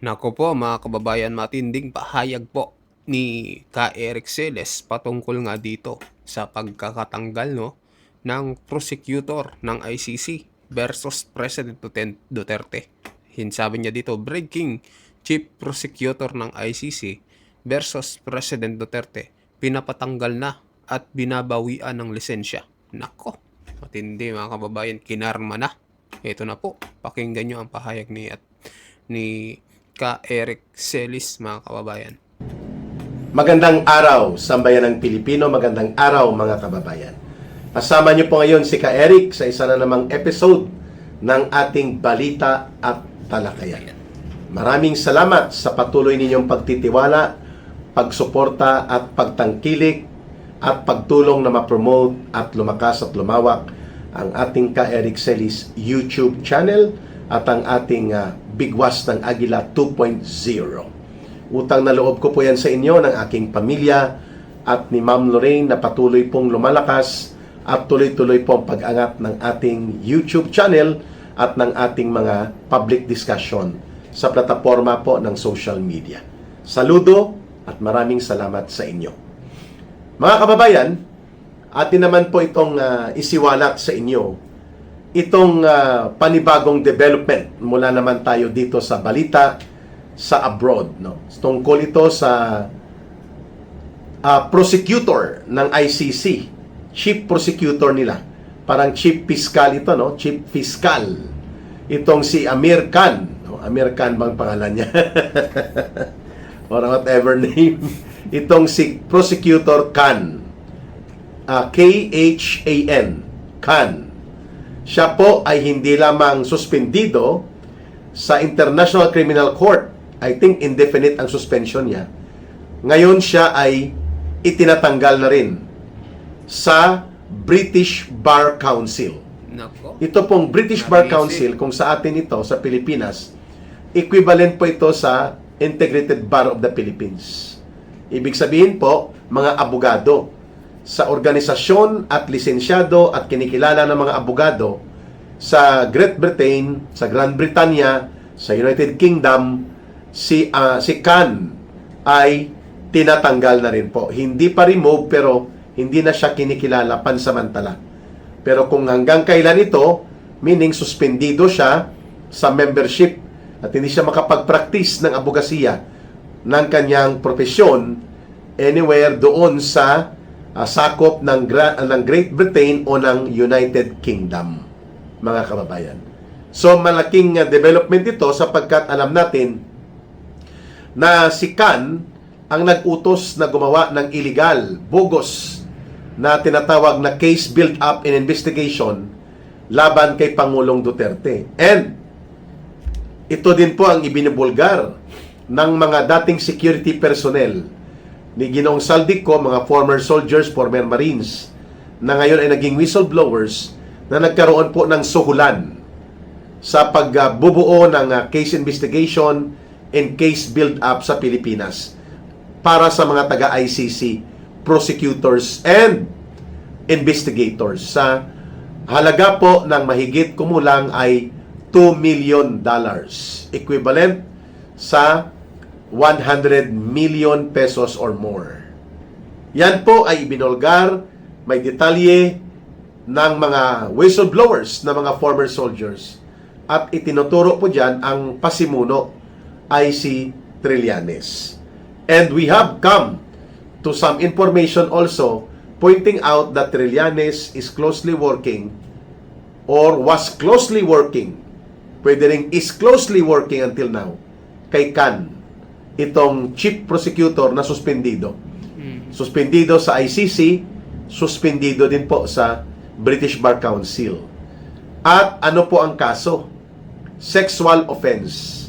Naku po mga kababayan, matinding pahayag po ni Ka Eric Celes patungkol nga dito sa pagkakatanggal ng prosecutor ng ICC versus President Duterte. Sabi niya dito, breaking, Chief Prosecutor ng ICC versus President Duterte, pinapatanggal na at binabawian ng lisensya. Nako, matindi mga kababayan, kinarma na. Ito na po, pakinggan nyo ang pahayag ni Ka Eric Celis mga kababayan. Magandang araw, sambayan ng Pilipino. Magandang araw, mga kababayan. Kasama niyo po ngayon si Ka Eric sa isa na namang episode ng ating Balita at Talakayan. Maraming salamat sa patuloy ninyong pagtitiwala, pagsuporta at pagtangkilik at pagtulong na ma-promote at lumakas at lumawak ang ating Ka Eric Celis YouTube channel at ang ating Bigwas ng Agila 2.0. Utang na loob ko po yan sa inyo ng aking pamilya at ni Ma'am Lorraine na patuloy pong lumalakas at tuloy-tuloy pong pag-angat ng ating YouTube channel at ng ating mga public discussion sa plataforma po ng social media. Saludo at maraming salamat sa inyo. Mga kababayan, atin naman po itong isiwalat sa inyo itong panibagong development mula naman tayo dito sa balita sa abroad, no? Tungkol ito sa prosecutor ng ICC, chief prosecutor nila. Parang chief fiscal ito, no? Chief fiscal. Itong si Amir Khan, no? Amir Khan bang pangalan niya? Or whatever name. Itong si prosecutor Khan. K-H-A-N. Khan. Siya po ay hindi lamang suspendido sa International Criminal Court. I think indefinite ang suspension niya. Ngayon siya ay itinatanggal na rin sa British Bar Council. Nako. Ito pong British Bar Council, kung sa atin ito, sa Pilipinas, equivalent po ito sa Integrated Bar of the Philippines. Ibig sabihin po, mga abogado sa organisasyon at lisensyado at kinikilala ng mga abogado sa Great Britain, sa Grand Britannia, sa United Kingdom, si Khan ay tinatanggal na rin po. Hindi pa remove pero hindi na siya kinikilala pansamantala. Pero kung hanggang kailan ito, meaning suspendido siya sa membership at hindi siya makapag-practice ng abogasiya ng kanyang profesyon anywhere doon sa sakop ng Great Britain o ng United Kingdom, mga kababayan. So malaking development ito sapagkat alam natin na si Khan ang nag-utos na gumawa ng illegal, bogus na tinatawag na case build-up and investigation laban kay Pangulong Duterte. And ito din po ang ibinibulgar ng mga dating security personnel ni Ginoong Saldico, mga former soldiers, former Marines, na ngayon ay naging whistleblowers na nagkaroon po ng suhulan sa pagbubuo ng case investigation and case build-up sa Pilipinas para sa mga taga-ICC, prosecutors, and investigators. Sa halaga po ng mahigit kumulang ay $2 million, equivalent sa 100 million pesos or more. Yan po ay ibinulgar, may detalye ng mga whistleblowers na mga former soldiers at itinuturo po dyan ang pasimuno ay si Trillanes. And we have come to some information also pointing out that Trillanes is closely working or was closely working, pwede rin is closely working until now, kay Khan, itong chief prosecutor na suspendido. Suspendido sa ICC, suspendido din po sa British Bar Council. At ano po ang kaso? Sexual offense.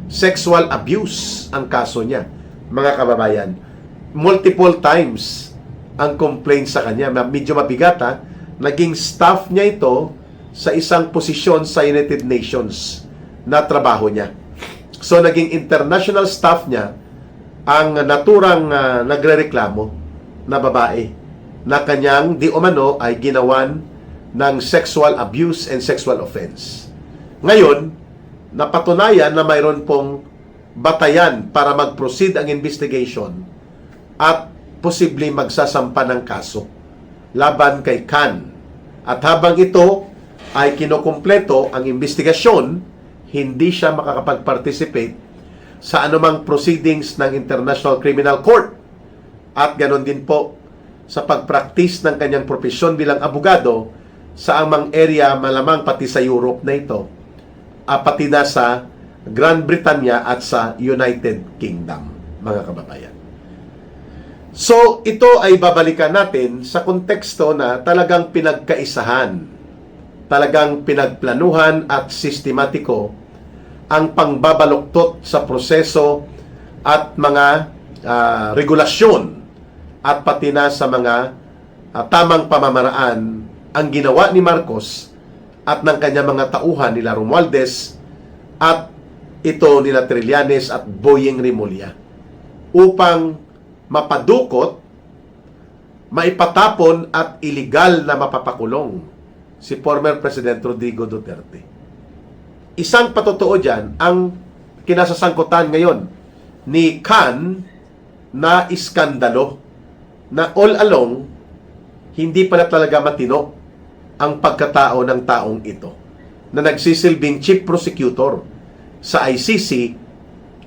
Sexual abuse ang kaso niya, mga kababayan. Multiple times ang complaint sa kanya. Medyo mabigat ha. Naging staff niya ito sa isang posisyon sa United Nations na trabaho niya. So, naging international staff niya ang naturang nagrereklamo na babae na kanyang di umano ay ginawan ng sexual abuse and sexual offense. Ngayon, napatunayan na mayroon pong batayan para mag-proceed ang investigation at posibleng magsasampa ng kaso laban kay Khan. At habang ito ay kinukumpleto ang investigasyon, hindi siya makakapag-participate sa anumang proceedings ng International Criminal Court. At ganon din po sa pag-practice ng kanyang profesyon bilang abogado sa amang area, malamang pati sa Europe na ito, pati na sa Grand Britannia at sa United Kingdom, mga kababayan. So, ito ay babalikan natin sa konteksto na talagang pinagkaisahan, talagang pinagplanuhan at sistematiko ang pangbabaluktot sa proseso at mga regulasyon at pati na sa mga tamang pamamaraan ang ginawa ni Marcos at ng kanya mga tauhan nila Romualdez at ito nila Trillanes at Boyeng Rimulya upang mapadukot, maipatapon at iligal na mapapakulong si former President Rodrigo Duterte. Isang patotoo dyan ang kinasasangkutan ngayon ni Khan na iskandalo na all along hindi pala talaga matino ang pagkatao ng taong ito na nagsisilbing chief prosecutor sa ICC,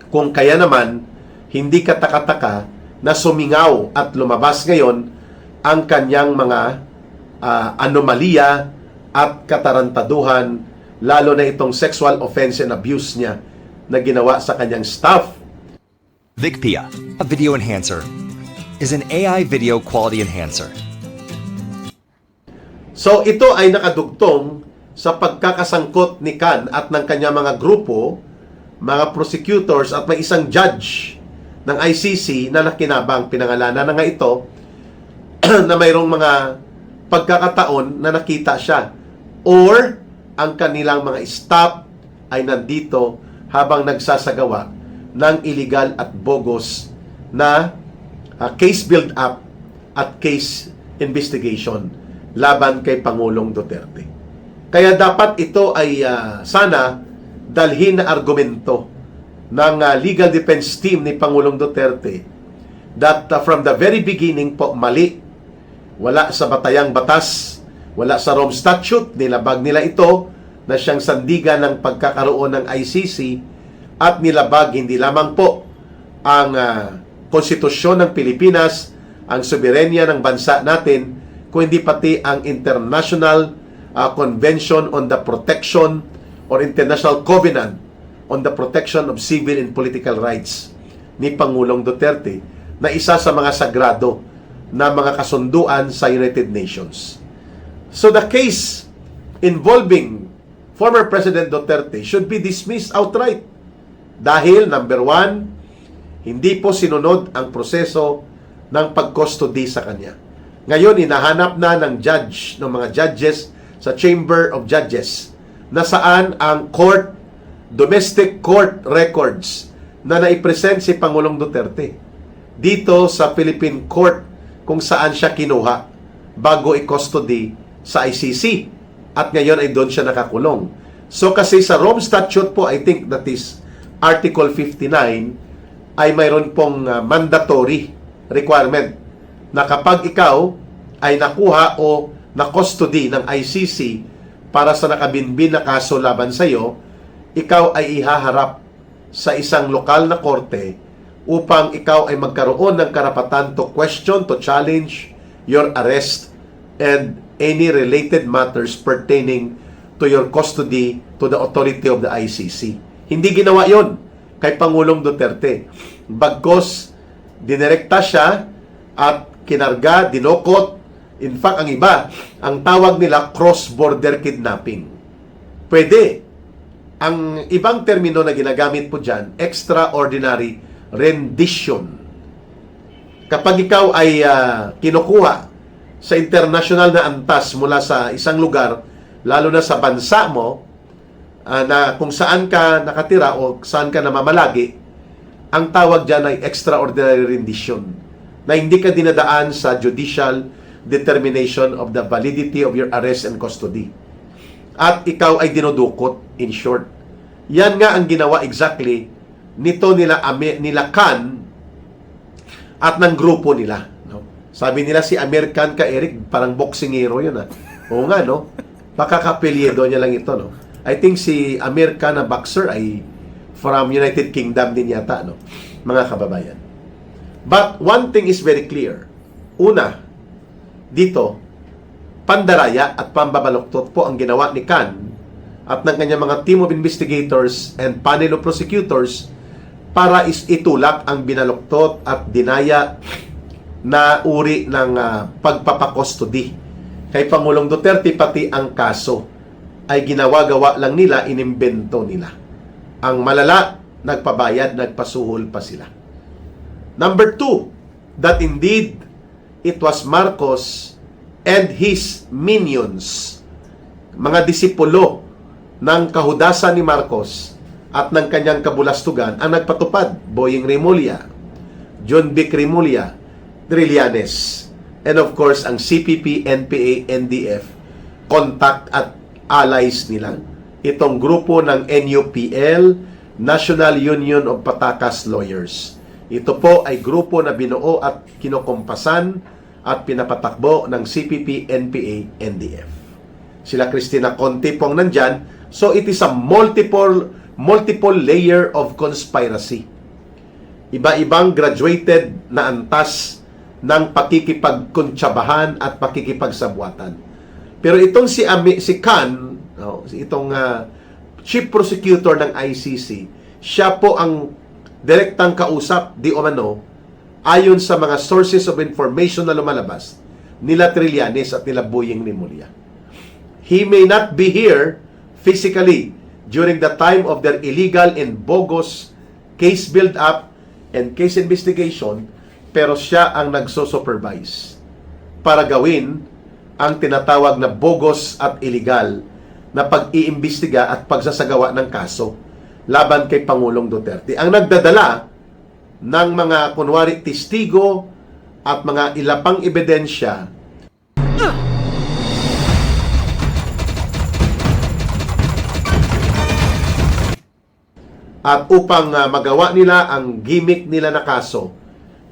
kung kaya naman hindi katakataka na sumingaw at lumabas ngayon ang kanyang mga anomalya at katarantaduhan, lalo na itong sexual offense and abuse niya na ginawa sa kanyang staff. VicPia, a video enhancer, is an AI video quality enhancer. So ito ay nakadugtong sa pagkakasangkot ni Khan at ng kanyang mga grupo, mga prosecutors at may isang judge ng ICC na nakinabang, pinangalanan na nga ito, na mayroong mga pagkakataon na nakita siya or ang kanilang mga staff ay nandito habang nagsasagawa ng illegal at bogus na case build-up at case investigation laban kay Pangulong Duterte. Kaya dapat ito ay sana dalhin na argumento ng legal defense team ni Pangulong Duterte that from the very beginning po mali, wala sa batayang batas, wala sa Rome Statute, nilabag nila ito na siyang sandigan ng pagkakaroon ng ICC at nilabag hindi lamang po ang konstitusyon ng Pilipinas, ang soberenya ng bansa natin, kundi pati ang International Convention on the Protection or International Covenant on the Protection of Civil and Political Rights ni Pangulong Duterte na isa sa mga sagrado na mga kasunduan sa United Nations. So the case involving former President Duterte should be dismissed outright dahil number one, hindi po sinunod ang proseso ng pag-custody sa kanya. Ngayon, hinahanap na ng mga judges sa Chamber of Judges na saan ang domestic court records na naipresent si Pangulong Duterte dito sa Philippine Court kung saan siya kinuha bago i-custody sa ICC at ngayon ay doon siya nakakulong. So kasi sa Rome Statute po, I think that is Article 59, ay mayroon pong mandatory requirement na kapag ikaw ay nakuha o na-custody ng ICC para sa nakabinbin na kaso laban sa iyo, ikaw ay ihaharap sa isang lokal na korte upang ikaw ay magkaroon ng karapatan to question, to challenge your arrest and any related matters pertaining to your custody to the authority of the ICC. Hindi ginawa yon kay Pangulong Duterte. Bagkos, dinirekta siya at kinarga, dinokot. In fact, ang iba, ang tawag nila cross-border kidnapping. Pwede. Ang ibang termino na ginagamit po dyan, extraordinary rendition. Kapag ikaw ay kinukuha sa international na antas mula sa isang lugar, lalo na sa bansa mo, na kung saan ka nakatira o saan ka namamalagi, ang tawag dyan ay extraordinary rendition, na hindi ka dinadaan sa judicial determination of the validity of your arrest and custody. At ikaw ay dinudukot, in short. Yan nga ang ginawa exactly nito nila Khan at ng grupo nila, no? Sabi nila si Amir Khan ka Eric, parang boxingero 'yun ah. Oo nga, no? Baka kapelyedo niya lang ito, no? I think si Amir Khan na boxer ay from United Kingdom din yata, no? Mga kababayan. But one thing is very clear. Una, dito, pandaraya at pambabaluktot po ang ginawa ni Khan at ng kanyang mga team of investigators and panel of prosecutors para itulak ang binaluktot at dinaya na uri ng pagpapakustody kay Pangulong Duterte, pati ang kaso ay ginawa-gawa lang nila, inimbento nila. Ang malala, nagpabayad, nagpasuhol pa sila. Number 2, that indeed it was Marcos and his minions, mga disipulo ng kahudasan ni Marcos at ng kanyang kabulastugan ang nagpatupad. Boying Remulla, John Vic Remulla, Trillanes, and of course ang CPP, NPA, NDF, contact at allies nila. Itong grupo ng NUPL, National Union of Patakas Lawyers. Ito po ay grupo na binuo at kinokompasan at pinapatakbo ng CPP, NPA, NDF. Sila Cristina Conte pong nandyan. So it is a multiple layer of conspiracy. Iba-ibang graduated na antas ng pakikipagkuntsabahan at pakikipagsabwatan. Pero itong si Khan, no, itong chief prosecutor ng ICC, siya po ang direktang kausap di umano ayon sa mga sources of information na lumalabas nila Trillanes at nila Boying Remulla. He may not be here physically during the time of their illegal and bogus case build-up and case investigation, pero siya ang nagso-supervise para gawin ang tinatawag na bogus at illegal na pag-iimbestiga at pagsasagawa ng kaso laban kay Pangulong Duterte. Ang nagdadala ng mga kunwari testigo at mga ilapang ebidensya at upang magawa nila ang gimmick nila na kaso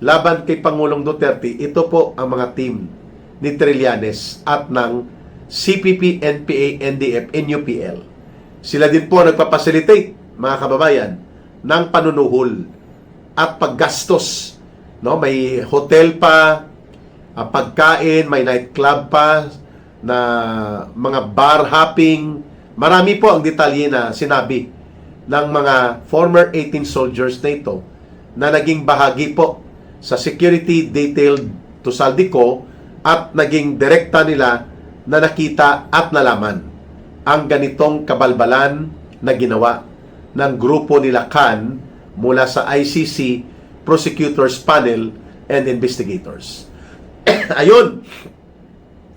laban kay Pangulong Duterte, ito po ang mga team ni Trillanes at ng CPP, NPA, NDF, NUPL. Sila din po nagpapacilitate, mga kababayan, ng panunuhol at paggastos. No? May hotel pa, pagkain, may nightclub pa, na mga bar hopping. Marami po ang detalye na sinabi ng mga former 18 soldiers na ito na naging bahagi po sa security detail to Saldico at naging direkta nila na nakita at nalaman ang ganitong kabalbalan na ginawa ng grupo nila Khan mula sa ICC Prosecutors Panel and Investigators. Ayun.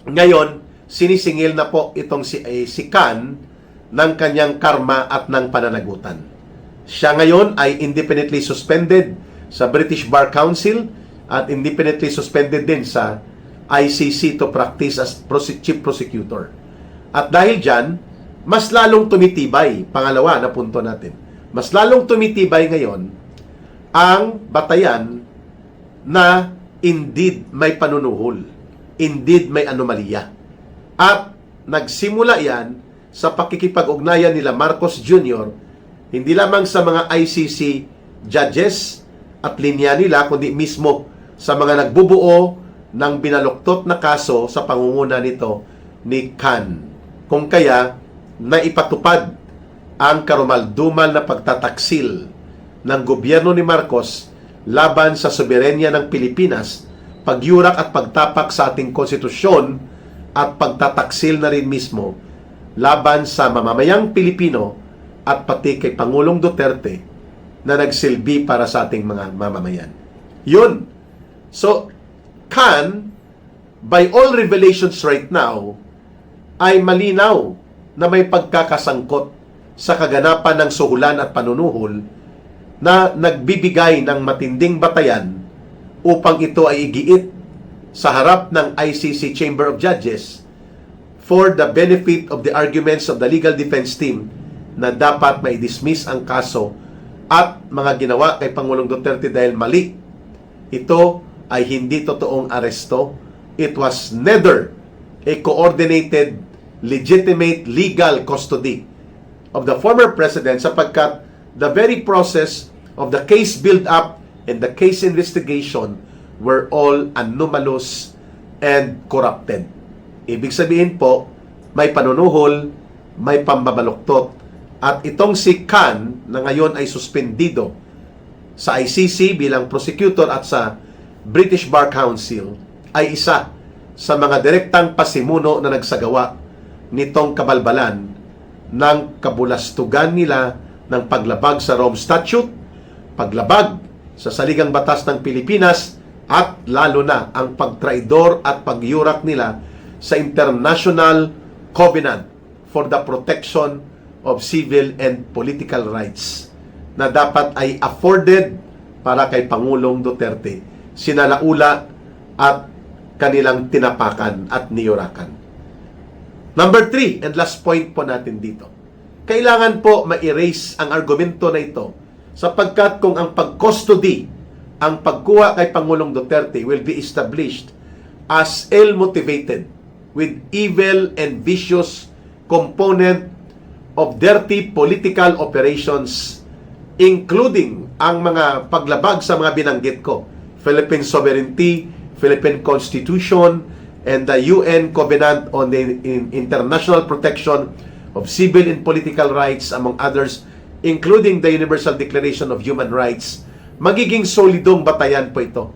Ngayon, sinisingil na po itong si Khan ng kanyang karma at ng pananagutan. Siya ngayon ay independently suspended sa British Bar Council at independently suspended din sa ICC to practice as chief prosecutor. At dahil dyan, mas lalong tumitibay, pangalawa na punto natin, mas lalong tumitibay ngayon ang batayan na indeed may panunuhol, indeed may anomalya. At nagsimula yan sa pakikipag-ugnayan nila Marcos Jr., hindi lamang sa mga ICC judges at linya nila, kundi mismo sa mga nagbubuo ng binaluktot na kaso sa pangunguna nito ni Khan. Kung kaya, naipatupad ang karumaldumal na pagtataksil ng gobyerno ni Marcos laban sa soberenya ng Pilipinas, pagyurak at pagtapak sa ating konstitusyon at pagtataksil na rin mismo laban sa mamamayang Pilipino at pati kay Pangulong Duterte na nagsilbi para sa ating mga mamamayan. Yun. So, Khan, by all revelations right now, ay malinaw na may pagkakasangkot sa kaganapan ng suhulan at panunuhol na nagbibigay ng matinding batayan upang ito ay igiit sa harap ng ICC Chamber of Judges for the benefit of the arguments of the legal defense team na dapat mai-dismiss ang kaso at mga ginawa kay Pangulong Duterte dahil mali. Ito ay hindi totoong aresto. It was neither a coordinated, legitimate, legal custody of the former president sapagkat the very process of the case build-up and the case investigation were all anomalous and corrupted. Ibig sabihin po, may panunuhol, may pambabaluktot. At itong si Khan na ngayon ay suspendido sa ICC bilang prosecutor at sa British Bar Council ay isa sa mga direktang pasimuno na nagsagawa nitong kabalbalan ng kabulastugan nila ng paglabag sa Rome Statute, paglabag sa saligang batas ng Pilipinas, at lalo na ang pagtraidor at pagyurak nila sa International Covenant for the Protection of Civil and Political Rights na dapat ay afforded para kay Pangulong Duterte, sinalaula at kanilang tinapakan at niyurakan. Number 3, and last point po natin dito. Kailangan po ma-erase ang argumento na ito sapagkat kung ang pag-custody, ang pagkuha kay Pangulong Duterte will be established as ill-motivated with evil and vicious component of dirty political operations, including ang mga paglabag sa mga binanggit ko, Philippine sovereignty, Philippine Constitution, and the UN Covenant on the International Protection of Civil and Political Rights, among others, including the Universal Declaration of Human Rights. Magiging solidong batayan po ito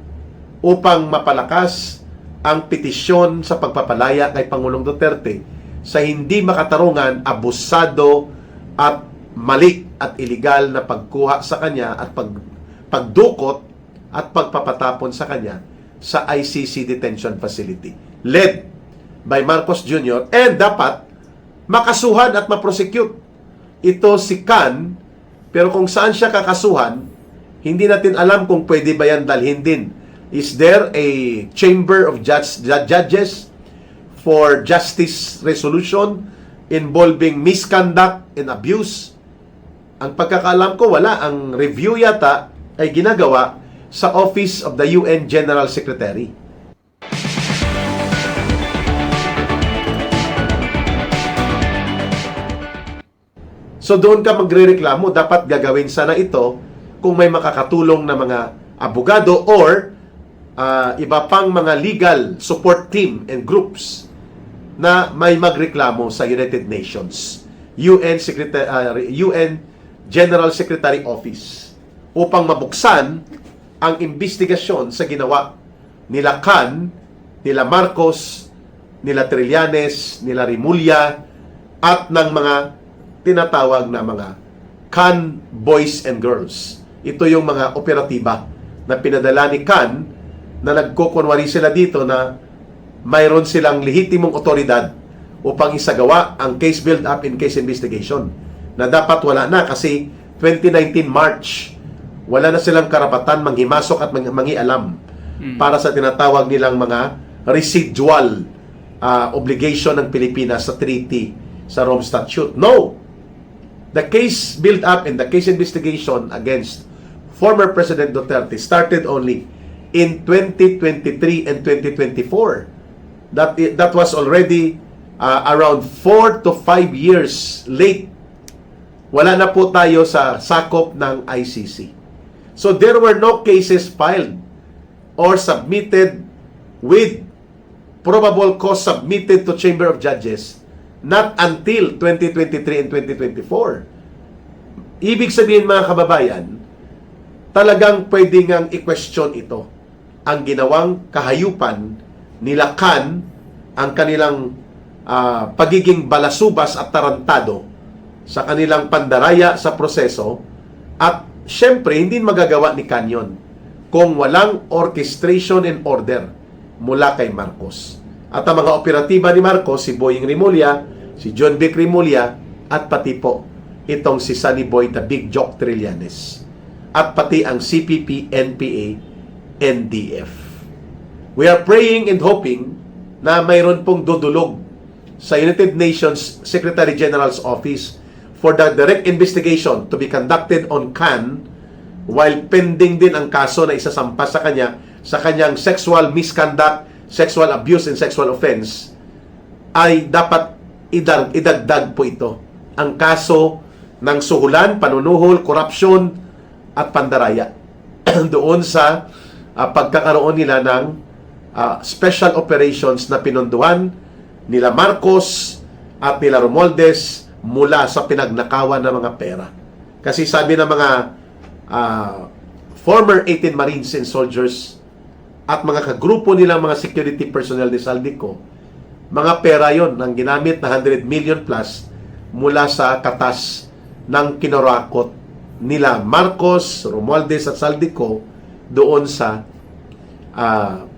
upang mapalakas ang petisyon sa pagpapalaya kay Pangulong Duterte sa hindi makatarungan, abusado at mali at iligal na pagkuha sa kanya at pagdukot at pagpapatapon sa kanya sa ICC detention facility led by Marcos Jr. and dapat makasuhan at maprosecute ito si Khan, pero kung saan siya kakasuhan hindi natin alam kung pwede ba yan dalhin din. Is there a chamber of judges for justice resolution involving misconduct and abuse? Ang pagkakaalam ko, wala. Ang review yata ay ginagawa sa Office of the UN General Secretary. So doon ka magrereklamo, dapat gagawin sana ito kung may makakatulong na mga abogado or iba pang mga legal support team and groups na may magreklamo sa United Nations, UN General Secretary Office upang mabuksan ang investigasyon sa ginawa nila Khan, nila Marcos, nila Trillanes, nila Rimulya at ng mga tinatawag na mga Khan boys and girls. Ito yung mga operatiba na pinadala ni Khan na nagkukunwari sila dito na mayroon silang lehitimong otoridad upang isagawa ang case build-up and case investigation na dapat wala na kasi 2019 March wala na silang karapatan manghimasok at mangialam para sa tinatawag nilang mga residual obligation ng Pilipinas sa treaty sa Rome Statute. No! The case build-up and the case investigation against former President Duterte started only in 2023 and 2024. That was already around 4 to 5 years late. Wala na po tayo sa sakop ng ICC. So there were no cases filed or submitted with probable cause submitted to Chamber of Judges not until 2023 and 2024. Ibig sabihin mga kababayan, talagang pwede ngang i-question ito. Ang ginawang kahayupan nila Khan, ang kanilang pagiging balasubas at tarantado sa kanilang pandaraya sa proseso, at syempre hindi magagawa ni Khan yun kung walang orchestration and order mula kay Marcos. At ang mga operatiba ni Marcos, si Boying Rimulya, si John Vic Rimulya, at pati po itong si Sunny Boy the Big Joke Trillanes, at pati ang CPP, NPA, NDF. We are praying and hoping na mayroon pong dudulog sa United Nations Secretary General's Office for the direct investigation to be conducted on Can while pending din ang kaso na isasampa sa kanya sa kanyang sexual misconduct, sexual abuse, and sexual offense, ay dapat idagdag po ito ang kaso ng suhulan, panunuhol, korupsyon at pandaraya doon sa pagkakaroon nila ng special operations na pinunduhan nila Marcos at nila Romualdez mula sa pinagnakawan ng mga pera. Kasi sabi ng mga former 18 Marines and soldiers at mga kagrupo nilang mga security personnel ni Saldico, mga pera yon ang ginamit na 100 million plus mula sa katas ng kinorakot nila Marcos, Romualdez at Saldico doon sa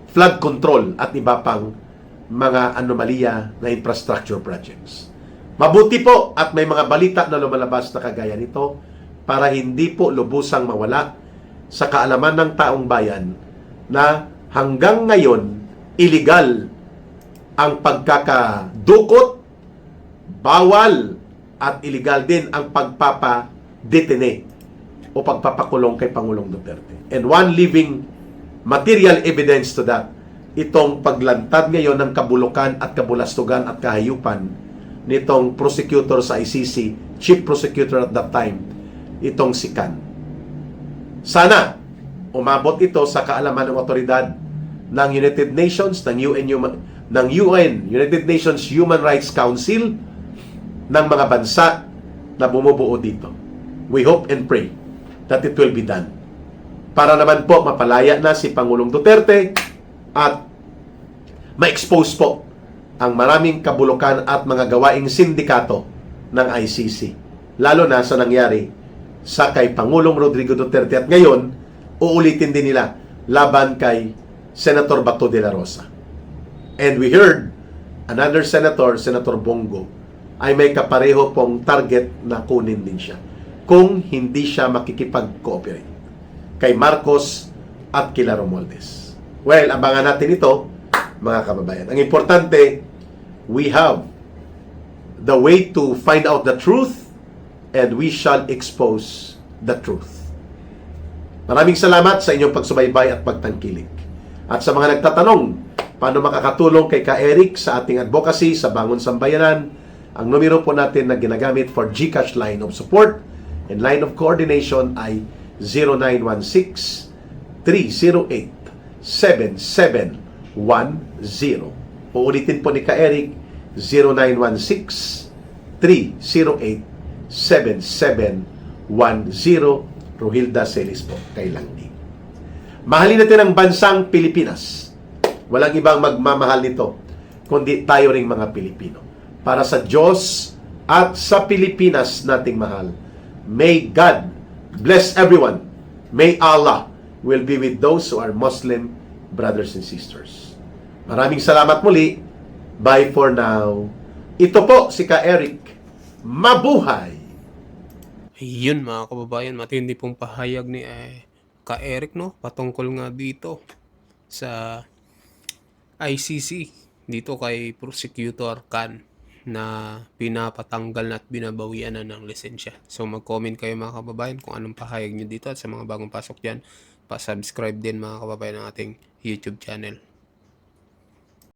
flood control at iba pang mga anomalya na infrastructure projects. Mabuti po at may mga balita na lumalabas na kagaya nito para hindi po lubusang mawala sa kaalaman ng taong bayan na hanggang ngayon illegal ang pagkakadukot, bawal at illegal din ang pagpapadetene o pagpapakulong kay Pangulong Duterte. And one living material evidence to that, itong paglantad ngayon ng kabulukan at kabulastugan at kahayupan nitong prosecutor sa ICC, chief prosecutor at that time, itong si Can. Sana umabot ito sa kaalaman ng otoridad ng United Nations, ng UN, United Nations Human Rights Council, ng mga bansa na bumubuo dito. We hope and pray that it will be done. Para naman po mapalaya na si Pangulong Duterte at ma-expose po ang maraming kabulukan at mga gawaing sindikato ng ICC. Lalo na sa nangyari sa kay Pangulong Rodrigo Duterte at ngayon, uulitin din nila laban kay Senator Bato de la Rosa. And we heard another senator, Senator Bongo, ay may kapareho pong target na kunin din siya kung hindi siya makikipag-cooperate kay Marcos at kila Romualdez. Well, abangan natin ito, mga kababayan. Ang importante, we have the way to find out the truth and we shall expose the truth. Maraming salamat sa inyong pagsubaybay at pagtangkilik. At sa mga nagtatanong, paano makakatulong kay Ka Eric sa ating advocacy sa Bangon Sambayanan, ang numero po natin na ginagamit for GCash line of support and line of coordination ay 0916-308-7710. Uulitin po ni Ka Eric, 0916-308-7710. Rohilda Celis po, kay Langdi. Mahalin natin ang bansang Pilipinas. Walang ibang magmamahal nito, kundi tayo ring mga Pilipino. Para sa Diyos at sa Pilipinas nating mahal. May God bless everyone. May Allah will be with those who are Muslim brothers and sisters. Maraming salamat muli. Bye for now. Ito po si Ka Eric. Mabuhay! Yun mga kababayan, matindi pong pahayag ni Ka Eric, no? Patungkol nga dito sa ICC, dito kay Prosecutor Can, na pinapatanggal na at binabawian na ng lisensya. So mag-comment kayo mga kababayan kung anong pahayag nyo dito, at sa mga bagong pasok dyan, pa-subscribe din mga kababayan ng ating YouTube channel.